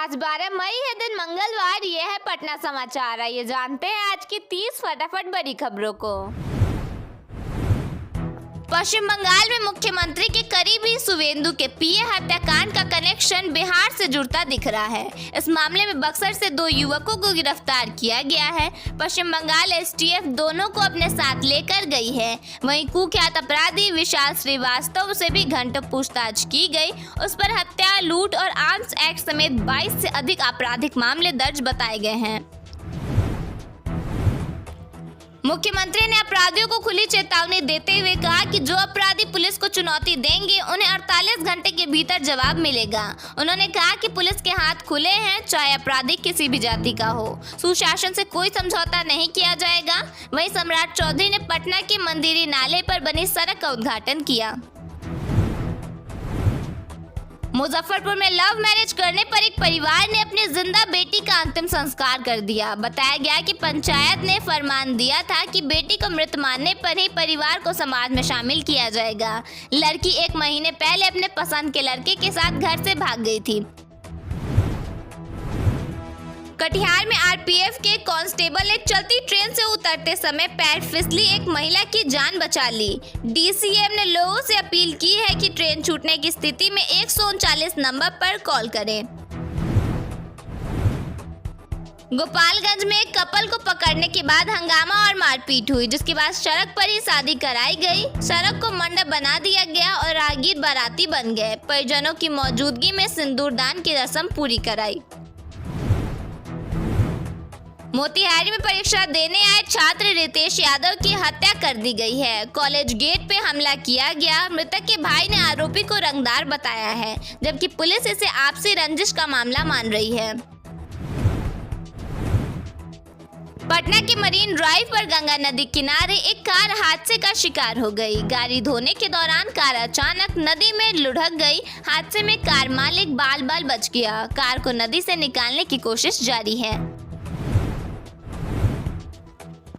आज 12 मई है, दिन मंगलवार। ये है पटना समाचार। आइए जानते हैं आज की 30 फटाफट बड़ी खबरों को। पश्चिम बंगाल में मुख्यमंत्री के करीबी शुवेंदु के पीए हत्याकांड का कनेक्शन बिहार से जुड़ता दिख रहा है। इस मामले में बक्सर से 2 युवकों को गिरफ्तार किया गया है। पश्चिम बंगाल एसटीएफ दोनों को अपने साथ लेकर गई है। वहीं कुख्यात अपराधी विशाल श्रीवास्तव से भी घंटों पूछताछ की गई। उस पर हत्या, लूट और आर्म्स एक्ट समेत 22 से अधिक आपराधिक मामले दर्ज बताए गए हैं। मुख्यमंत्री ने अपराधियों को खुली चेतावनी देते हुए कहा कि जो अपराधी पुलिस को चुनौती देंगे उन्हें 48 घंटे के भीतर जवाब मिलेगा। उन्होंने कहा कि पुलिस के हाथ खुले हैं, चाहे अपराधी किसी भी जाति का हो। सुशासन से कोई समझौता नहीं किया जाएगा। वहीं सम्राट चौधरी ने पटना के मंदिरी नाले पर बनी सड़क का उद्घाटन किया। मुजफ्फरपुर में लव मैरिज करने पर एक परिवार ने अपनी जिंदा बेटी का अंतिम संस्कार कर दिया। बताया गया कि पंचायत ने फरमान दिया था कि बेटी को मृत मानने पर ही परिवार को समाज में शामिल किया जाएगा। लड़की 1 महीने पहले अपने पसंद के लड़के के साथ घर से भाग गई थी। कटिहार में आरपीएफ के कांस्टेबल ने चलती ट्रेन से उतरते समय पैर फिसली एक महिला की जान बचा ली। डीसीएम ने लोगों से अपील की है कि ट्रेन छूटने की स्थिति में 139 नंबर पर कॉल करें। गोपालगंज में एक कपल को पकड़ने के बाद हंगामा और मारपीट हुई, जिसके बाद सड़क पर ही शादी कराई गई। सड़क को मंडप बना दिया गया और राहगीर बाराती बन गए। परिजनों की मौजूदगी में सिंदूरदान की रस्म पूरी कराई। मोतिहारी में परीक्षा देने आए छात्र रितेश यादव की हत्या कर दी गई है। कॉलेज गेट पे हमला किया गया। मृतक के भाई ने आरोपी को रंगदार बताया है, जबकि पुलिस इसे आपसी रंजिश का मामला मान रही है। पटना के मरीन ड्राइव पर गंगा नदी किनारे एक कार हादसे का शिकार हो गई। गाड़ी धोने के दौरान कार अचानक नदी में लुढ़क गई। हादसे में कार मालिक बाल बाल बच गया। कार को नदी से निकालने की कोशिश जारी है।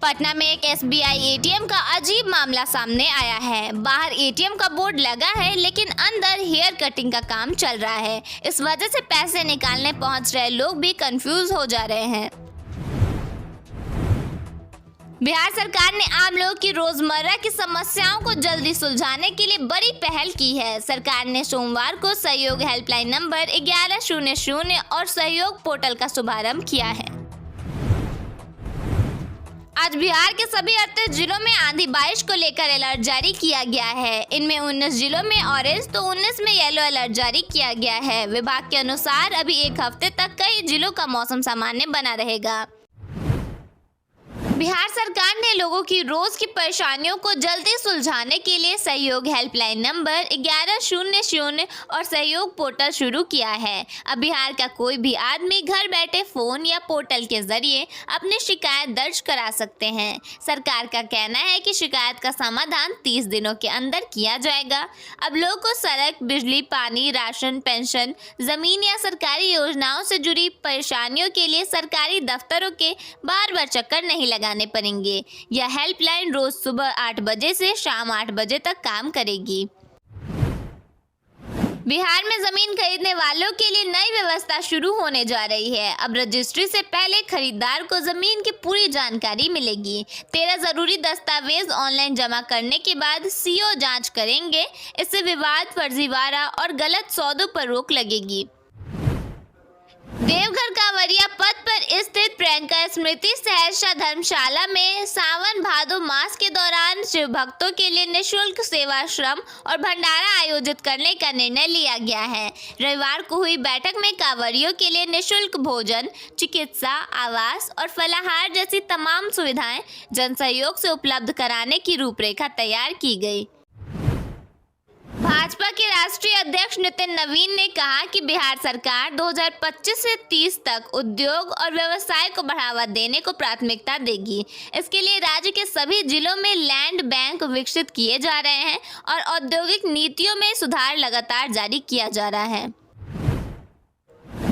पटना में एक एसबीआई एटीएम का अजीब मामला सामने आया है। बाहर एटीएम का बोर्ड लगा है, लेकिन अंदर हेयर कटिंग का काम चल रहा है। इस वजह से पैसे निकालने पहुंच रहे लोग भी कंफ्यूज हो जा रहे हैं। बिहार सरकार ने आम लोगों की रोजमर्रा की समस्याओं को जल्दी सुलझाने के लिए बड़ी पहल की है। सरकार ने सोमवार को सहयोग हेल्पलाइन नंबर 1100 और सहयोग पोर्टल का शुभारंभ किया है। आज बिहार के सभी 38 जिलों में आंधी बारिश को लेकर अलर्ट जारी किया गया है। इनमें 19 जिलों में ऑरेंज तो 19 में येलो अलर्ट जारी किया गया है। विभाग के अनुसार अभी 1 हफ्ते तक कई जिलों का मौसम सामान्य बना रहेगा। बिहार सरकार ने लोगों की रोज की परेशानियों को जल्दी सुलझाने के लिए सहयोग हेल्पलाइन नंबर 1100 और सहयोग पोर्टल शुरू किया है। अब बिहार का कोई भी आदमी घर बैठे फोन या पोर्टल के जरिए अपनी शिकायत दर्ज करा सकते हैं। सरकार का कहना है कि शिकायत का समाधान 30 दिनों के अंदर किया जाएगा। अब लोगों को सड़क, बिजली, पानी, राशन, पेंशन, जमीन या सरकारी योजनाओं से जुड़ी परेशानियों के लिए सरकारी दफ्तरों के बार-बार चक्कर नहीं लगाने पड़ेंगे। यह हेल्पलाइन रोज सुबह 8 बजे से शाम 8 बजे तक काम करेगी। बिहार में जमीन खरीदने वालों के लिए नई व्यवस्था शुरू होने जा रही है। अब रजिस्ट्री से पहले खरीदार को जमीन की पूरी जानकारी मिलेगी। 13 जरूरी दस्तावेज ऑनलाइन जमा करने के बाद सीओ जांच करेंगे। इससे विवाद, फर्जीवाड़ा और गलत सौदों पर रोक लगेगी। देवघर कांवरिया पथ पर स्थित प्रियंका स्मृति सहरसा धर्मशाला में सावन भादो मास के दौरान शिव भक्तों के लिए निःशुल्क सेवाश्रम और भंडारा आयोजित करने का निर्णय लिया गया है। रविवार को हुई बैठक में कांवरियों के लिए निःशुल्क भोजन, चिकित्सा, आवास और फलाहार जैसी तमाम सुविधाएं जन सहयोग से उपलब्ध कराने की रूपरेखा तैयार की गई। भाजपा के राष्ट्रीय अध्यक्ष नितिन नवीन ने कहा कि बिहार सरकार 2025 से 30 तक उद्योग और व्यवसाय को बढ़ावा देने को प्राथमिकता देगी। इसके लिए राज्य के सभी जिलों में लैंड बैंक विकसित किए जा रहे हैं और औद्योगिक नीतियों में सुधार लगातार जारी किया जा रहा है।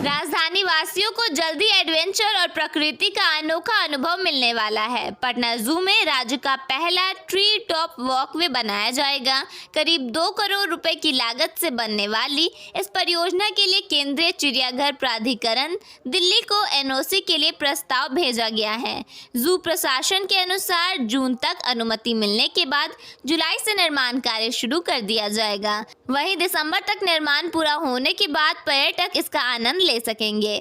राजधानी वासियों को जल्दी एडवेंचर और प्रकृति का अनोखा अनुभव मिलने वाला है। पटना जू में राज्य का पहला ट्री टॉप वॉकवे बनाया जाएगा। करीब 2 करोड़ रुपए की लागत से बनने वाली इस परियोजना के लिए केंद्रीय चिड़ियाघर प्राधिकरण दिल्ली को एनओसी के लिए प्रस्ताव भेजा गया है। जू प्रशासन के अनुसार जून तक अनुमति मिलने के बाद जुलाई से निर्माण कार्य शुरू कर दिया जाएगा। वहीं दिसंबर तक निर्माण पूरा होने के बाद पर्यटक इसका आनंद ले सकेंगे।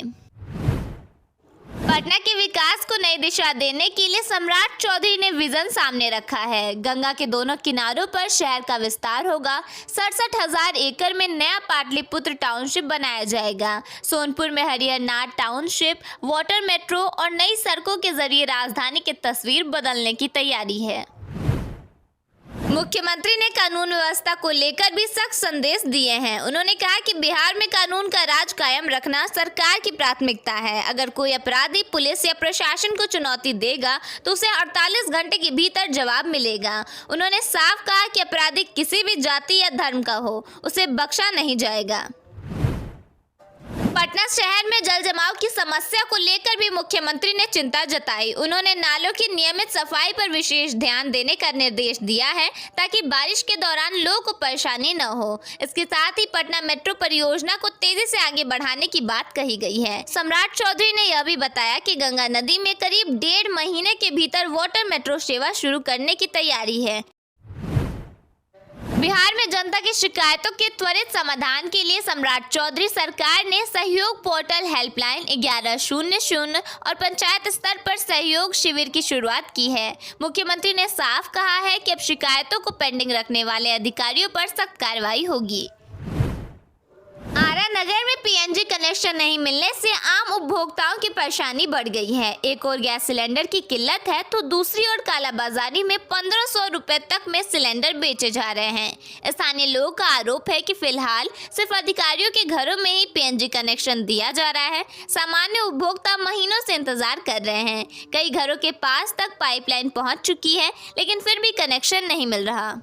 पटना के विकास को नई दिशा देने के लिए सम्राट चौधरी ने विजन सामने रखा है। गंगा के दोनों किनारों पर शहर का विस्तार होगा। 67,000 एकड़ में नया पाटलिपुत्र टाउनशिप बनाया जाएगा। सोनपुर में हरिहरनाथ टाउनशिप, वाटर मेट्रो और नई सड़कों के जरिए राजधानी की तस्वीर बदलने की तैयारी है। मुख्यमंत्री ने कानून व्यवस्था को लेकर भी सख्त संदेश दिए हैं। उन्होंने कहा कि बिहार में कानून का राज कायम रखना सरकार की प्राथमिकता है। अगर कोई अपराधी पुलिस या प्रशासन को चुनौती देगा तो उसे 48 घंटे के भीतर जवाब मिलेगा। उन्होंने साफ कहा कि अपराधी किसी भी जाति या धर्म का हो, उसे बख्शा नहीं जाएगा। पटना शहर में जल जमाव की समस्या को लेकर भी मुख्यमंत्री ने चिंता जताई। उन्होंने नालों की नियमित सफाई पर विशेष ध्यान देने का निर्देश दिया है ताकि बारिश के दौरान लोगों को परेशानी न हो। इसके साथ ही पटना मेट्रो परियोजना को तेजी से आगे बढ़ाने की बात कही गई है। सम्राट चौधरी ने यह भी बताया कि गंगा नदी में करीब 1.5 महीने के भीतर वाटर मेट्रो सेवा शुरू करने की तैयारी है। बिहार में जनता की शिकायतों के त्वरित समाधान के लिए सम्राट चौधरी सरकार ने सहयोग पोर्टल हेल्पलाइन 1100 और पंचायत स्तर पर सहयोग शिविर की शुरुआत की है। मुख्यमंत्री ने साफ कहा है कि अब शिकायतों को पेंडिंग रखने वाले अधिकारियों पर सख्त कार्रवाई होगी। आरा नगर में पीएनजी कनेक्शन नहीं मिलने से आम उपभोक्ताओं की परेशानी बढ़ गई है। एक और गैस सिलेंडर की किल्लत है तो दूसरी ओर कालाबाजारी में 1500 रुपए तक में सिलेंडर बेचे जा रहे हैं। स्थानीय लोगों का आरोप है कि फिलहाल सिर्फ अधिकारियों के घरों में ही पीएनजी कनेक्शन दिया जा रहा है। सामान्य उपभोक्ता महीनों से इंतजार कर रहे हैं। कई घरों के पास तक पाइपलाइन पहुंच चुकी है लेकिन फिर भी कनेक्शन नहीं मिल रहा।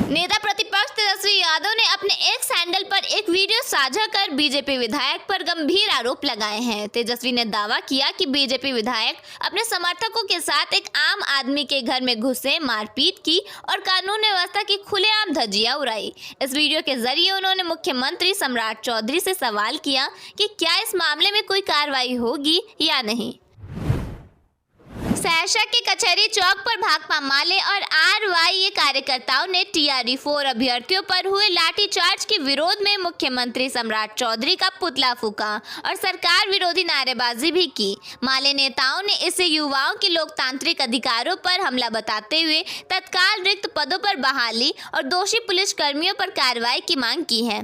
नेता प्रतिपक्ष तेजस्वी यादव ने अपने एक्स हैंडल पर एक वीडियो साझा कर बीजेपी विधायक पर गंभीर आरोप लगाए हैं। तेजस्वी ने दावा किया कि बीजेपी विधायक अपने समर्थकों के साथ एक आम आदमी के घर में घुसे, मारपीट की और कानून व्यवस्था की खुलेआम धज्जियां उड़ाई। इस वीडियो के जरिए उन्होंने मुख्यमंत्री सम्राट चौधरी से सवाल किया कि क्या इस मामले में कोई कार्रवाई होगी या नहीं। सहरसा के कचहरी चौक पर भाकपा माले और आरवाईए कार्यकर्ताओं ने टीआरई 4 अभ्यर्थियों पर हुए लाठीचार्ज के विरोध में मुख्यमंत्री सम्राट चौधरी का पुतला फूका और सरकार विरोधी नारेबाजी भी की। माले नेताओं ने इसे युवाओं के लोकतांत्रिक अधिकारों पर हमला बताते हुए तत्काल रिक्त पदों पर बहाली और दोषी पुलिस कर्मियों पर कार्रवाई की मांग की है।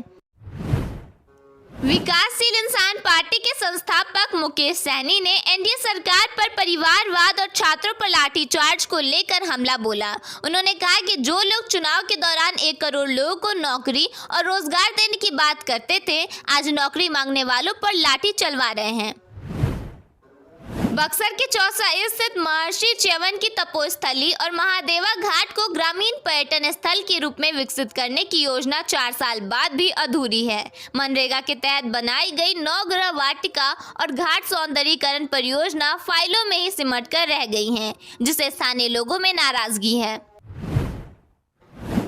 विकासशील इंसान पार्टी के संस्थापक मुकेश सहनी ने एनडीए सरकार पर परिवारवाद और छात्रों पर लाठीचार्ज को लेकर हमला बोला। उन्होंने कहा कि जो लोग चुनाव के दौरान 1 करोड़ लोगों को नौकरी और रोजगार देने की बात करते थे, आज नौकरी मांगने वालों पर लाठी चलवा रहे हैं। बक्सर के चौसा स्थित महर्षि च्यवन की तपोस्थली और महादेवा घाट को ग्रामीण पर्यटन स्थल के रूप में विकसित करने की योजना 4 साल बाद भी अधूरी है। मनरेगा के तहत बनाई गई 9 गृह वाटिका और घाट सौंदर्यीकरण परियोजना फाइलों में ही सिमट कर रह गई हैं, जिससे स्थानीय लोगों में नाराजगी है।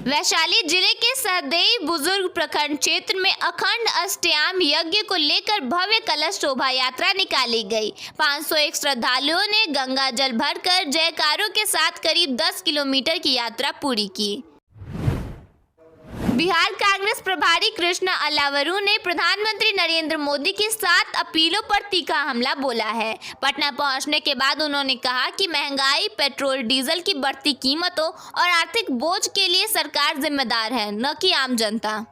वैशाली जिले के सहदेई बुजुर्ग प्रखंड क्षेत्र में अखंड अष्टयाम यज्ञ को लेकर भव्य कलश शोभा यात्रा निकाली गई। 501 श्रद्धालुओं ने गंगा जल भरकर जयकारों के साथ करीब 10 किलोमीटर की यात्रा पूरी की। बिहार कांग्रेस प्रभारी कृष्णा अलावरू ने प्रधानमंत्री नरेंद्र मोदी की 7 अपीलों पर तीखा हमला बोला है। पटना पहुंचने के बाद उन्होंने कहा कि महंगाई, पेट्रोल डीजल की बढ़ती कीमतों और आर्थिक बोझ के लिए सरकार जिम्मेदार है, न कि आम जनता।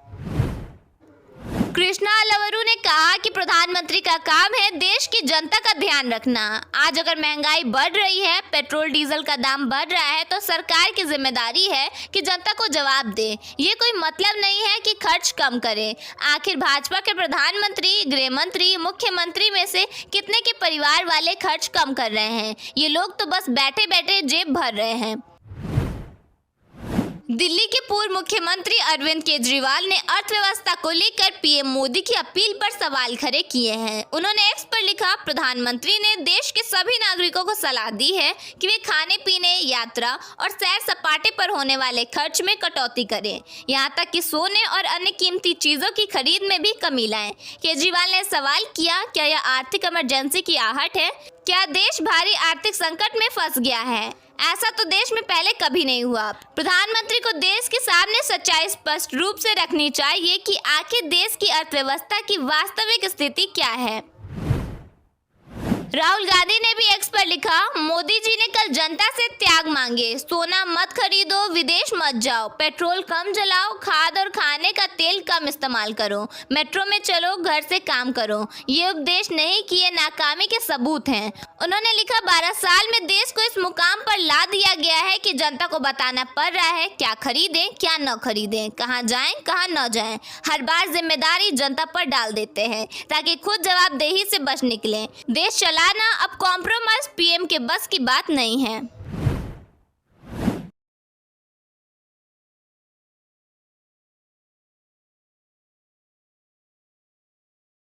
कृष्णा अलावरू ने कहा कि प्रधानमंत्री का काम है देश की जनता का ध्यान रखना। आज अगर महंगाई बढ़ रही है, पेट्रोल डीजल का दाम बढ़ रहा है तो सरकार की जिम्मेदारी है कि जनता को जवाब दे। ये कोई मतलब नहीं है कि खर्च कम करे। आखिर भाजपा के प्रधानमंत्री, गृह मंत्री, मुख्यमंत्री में से कितने के परिवार वाले खर्च कम कर रहे हैं? ये लोग तो बस बैठे बैठे जेब भर रहे हैं। दिल्ली के पूर्व मुख्यमंत्री अरविंद केजरीवाल ने अर्थव्यवस्था को लेकर पीएम मोदी की अपील पर सवाल खड़े किए हैं। उन्होंने एक्स पर लिखा, प्रधानमंत्री ने देश के सभी नागरिकों को सलाह दी है कि वे खाने पीने, यात्रा और सैर सपाटे पर होने वाले खर्च में कटौती करें, यहाँ तक कि सोने और अन्य कीमती चीजों की खरीद में भी कमी लाएं। केजरीवाल ने सवाल किया, क्या यह आर्थिक इमरजेंसी की आहट है? क्या देश भारी आर्थिक संकट में फंस गया है? ऐसा तो देश में पहले कभी नहीं हुआ। प्रधानमंत्री को देश के सामने सच्चाई स्पष्ट रूप से रखनी चाहिए कि आखिर देश की अर्थव्यवस्था की वास्तविक स्थिति क्या है। राहुल गांधी ने भी एक्स पर लिखा, मोदी जी ने कल जनता से त्याग मांगे, सोना मत खरीदो, विदेश मत जाओ, पेट्रोल कम जलाओ, खाद और खाने का तेल कम इस्तेमाल करो, मेट्रो में चलो, घर से काम करो। ये उपदेश नहीं कि ये नाकामी के सबूत हैं। उन्होंने लिखा, 12 साल में देश को इस मुकाम पर ला दिया गया है कि जनता को बताना पड़ रहा है क्या खरीदें, क्या न खरीदें, कहाँ जाएं, कहाँ न जाएं। हर बार जिम्मेदारी जनता पर डाल देते हैं ताकि खुद जवाबदेही से बच निकलें। देश चलाना अब कॉम्प्रोमाइज पीएम के बस की बात नहीं है।